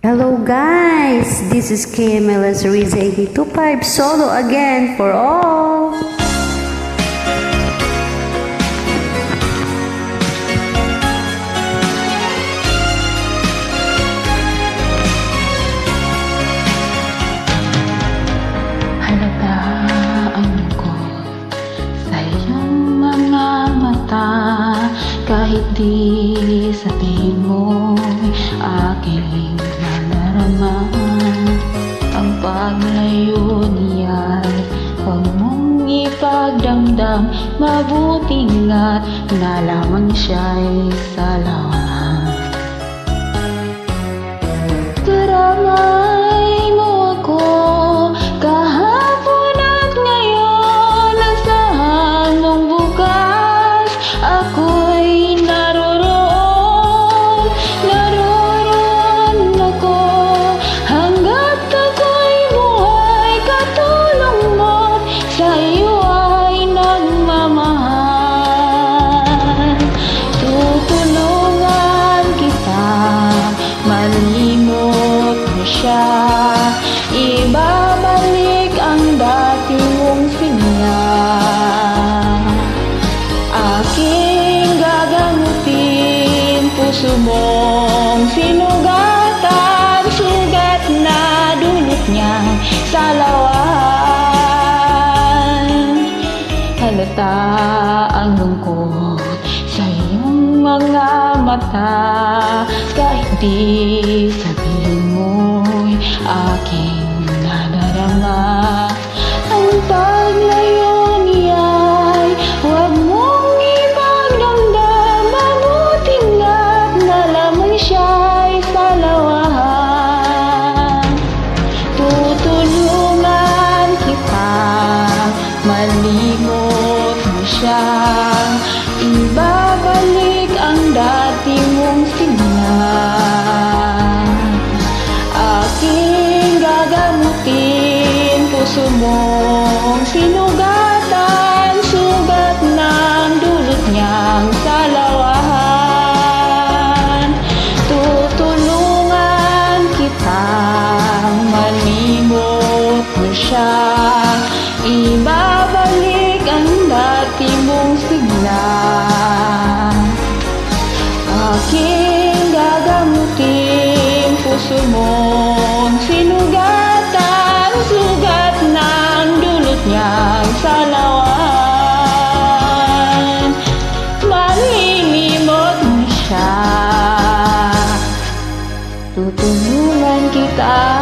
Hello guys, this is KMLS Riza 825 solo again for all. Halata ang lungkot sa iyong mga mata, kahit di sabihin mo'y aking nadarama. Ang paglayo niya'y huwag mong ipagdamdam, mabuti nga't nalaman siya'y salamat. Karamay mo ako kahapon at ngayon, asahan mong bukas ako'y naroroon ako. Hanggat ako'y buhay, katulong mo sa iyo ay nagmamahal. Tutulungan kita, malimot mo siya, ibabalik ang dati mong sigla. Aking gagamutin, puso mong sinugatan, sugat na dulot niyang salawan. Halata ang lungkot sa iyong mga mata, kahit di sabihin mo'y aking nadarama. Ang paglayo niya'y huwag mong ipagdamdam, mabuti nga't nalaman siya'y salawan. Tutulungan kita, malimot mo siya, ibabalik ang dati mong sigla. Aking gagamutin, puso mong sinugatan, sugat ng dulot niyang salawan. Tutulungan kita, malimot mo siya, ibabalik ang dati mong sigla. Aking gagamutin, puso mong sinugatan, sugat ng dulot niyang salawan. Malilimot mo siya, tutulungan kita,